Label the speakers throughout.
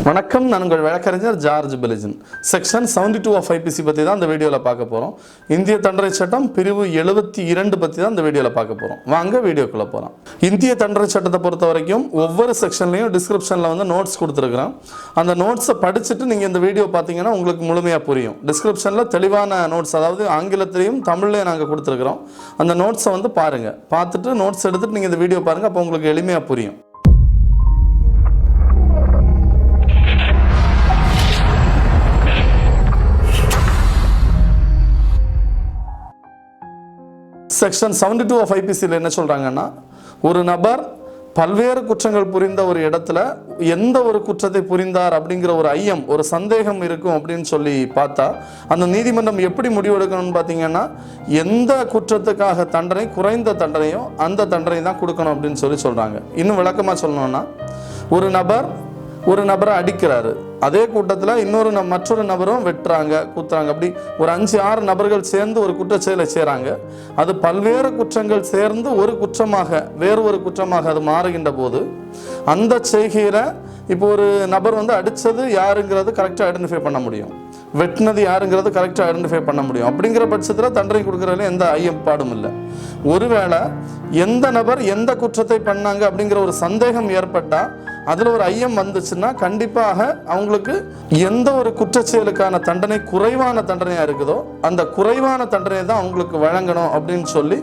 Speaker 1: வணக்கம், நான் உங்கள் வழக்கறிஞர் ஜார்ஜ் பெலிஜன். செக்ஷன் 72 ஆஃப் ஐபிசி பற்றி தான் இந்த வீடியோவில் பார்க்க போகிறோம். இந்திய தண்டனை சட்டம் பிரிவு 72 பற்றி தான் இந்த வீடியோவில் பார்க்க போகிறோம். வாங்க வீடியோக்குள்ளே போகிறோம். இந்திய தண்டனை சட்டத்தை பொறுத்த வரைக்கும் ஒவ்வொரு செக்ஷன்லையும் டிஸ்கிரிப்ஷனில் வந்து நோட்ஸ் கொடுத்துருக்குறேன். அந்த நோட்ஸை படிச்சுட்டு நீங்கள் இந்த வீடியோ பார்த்தீங்கன்னா உங்களுக்கு முழுமையாக புரியும். டிஸ்கிரிப்ஷனில் தெளிவான நோட்ஸ், அதாவது ஆங்கிலத்திலையும் தமிழ்லையும் நாங்கள் கொடுத்துருக்குறோம். அந்த நோட்ஸை வந்து பாருங்கள். பார்த்துட்டு நோட்ஸ் எடுத்துகிட்டு நீங்கள் இந்த வீடியோ பாருங்கள். அப்போ உங்களுக்கு எளிமையாக புரியும். செக்ஷன் 72 ஆஃப் ஐபிசியில் என்ன சொல்கிறாங்கன்னா, ஒரு நபர் பல்வேறு குற்றங்கள் புரிந்த ஒரு இடத்துல எந்த ஒரு குற்றத்தை புரிந்தார் அப்படிங்கிற ஒரு ஐயம், ஒரு சந்தேகம் இருக்கும் அப்படின்னு சொல்லி பார்த்தா அந்த நீதிமன்றம் எப்படி முடிவெடுக்கணும்னு பார்த்தீங்கன்னா, எந்த குற்றத்துக்காக தண்டனை குறைந்த தண்டனையோ அந்த தண்டனை தான் கொடுக்கணும் அப்படின்னு சொல்லி சொல்கிறாங்க. இன்னும் விளக்கமாக சொல்லணும்னா, ஒரு நபரை அடிக்கிறாரு, அதே கூட்டத்தில் மற்றொரு நபரும் வெட்டுறாங்க, குத்துறாங்க. அப்படி ஒரு 5-6 நபர்கள் சேர்ந்து ஒரு குற்றச்செயலை செய்கிறாங்க. அது பல்வேறு குற்றங்கள் சேர்ந்து ஒரு குற்றமாக, வேறு ஒரு குற்றமாக அது மாறுகின்ற போது அந்த செய்கையில் இப்போ ஒரு நபர் வந்து அடித்தது யாருங்கிறது கரெக்டாக ஐடென்டிஃபை பண்ண முடியும், வெட்டினது யாருங்கிறது கரெக்டாக ஐடென்டிஃபை பண்ண முடியும். அப்படிங்கிற பட்சத்தில் தண்டனை கொடுக்குறதுல எந்த ஐயப்பாடும் இல்லை. ஒருவேளை எந்த நபர் எந்த குற்றத்தை பண்ணாங்க அப்படிங்கிற ஒரு சந்தேகம் ஏற்பட்டால், அதில் ஒரு ஐயம் வந்துச்சுன்னா கண்டிப்பாக அவங்களுக்கு எந்த ஒரு குற்றச்செயலுக்கான தண்டனை குறைவான தண்டனையாக இருக்குதோ அந்த குறைவான தண்டனை தான் அவங்களுக்கு வழங்கணும் அப்படின்னு சொல்லி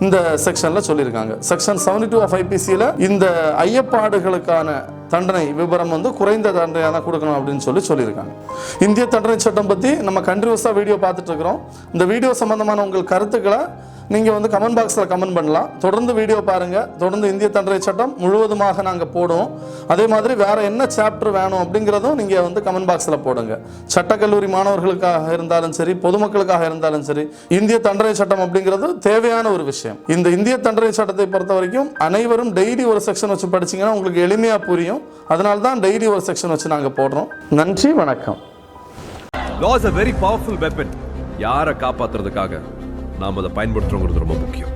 Speaker 1: இந்த செக்ஷனில் சொல்லியிருக்காங்க. செக்ஷன் 72 ஆஃப் ஐபிசியில் இந்த ஐயப்பாடுகளுக்கான தண்டனை விபரம் வந்து குறைந்த தண்டனையாக தான் கொடுக்கணும் அப்படின்னு சொல்லியிருக்காங்க. இந்திய தண்டனை சட்டம் பற்றி நம்ம கண்டினியூஸாக வீடியோ பார்த்துட்டு இருக்கிறோம். இந்த வீடியோ சம்பந்தமான உங்கள் கருத்துக்களை நீங்கள் வந்து கமெண்ட் பாக்ஸில் கமெண்ட் பண்ணலாம். தொடர்ந்து வீடியோ பாருங்கள். தொடர்ந்து இந்திய தண்டனை சட்டம் முழுவதுமாக நாங்கள் போடுவோம். அதே மாதிரி வேறு என்ன சாப்டர் வேணும் அப்படிங்கிறதும் நீங்கள் வந்து கமெண்ட் பாக்ஸில் போடுங்க. சட்டக்கல்லூரி மாணவர்களுக்காக இருந்தாலும் சரி, பொதுமக்களுக்காக இருந்தாலும் சரி, இந்திய தண்டனை சட்டம் அப்படிங்கிறது தேவையான ஒரு விஷயம். இந்த இந்திய தண்டனை சட்டத்தை பொறுத்த வரைக்கும் அனைவரும் டெய்லி ஒரு செக்ஷன் வச்சு படிச்சிங்கன்னா உங்களுக்கு எளிமையாக புரியும். அதனால தான் டெய்லி ஒரு செக்ஷன் வச்சு நாங்கள் போடுறோம். நன்றி, வணக்கம்.
Speaker 2: Law is a very powerful weapon. யாரை காப்பாற்றுறதுக்காக நாம் அதை பயன்படுத்துறோங்கிறது ரொம்ப முக்கியம்.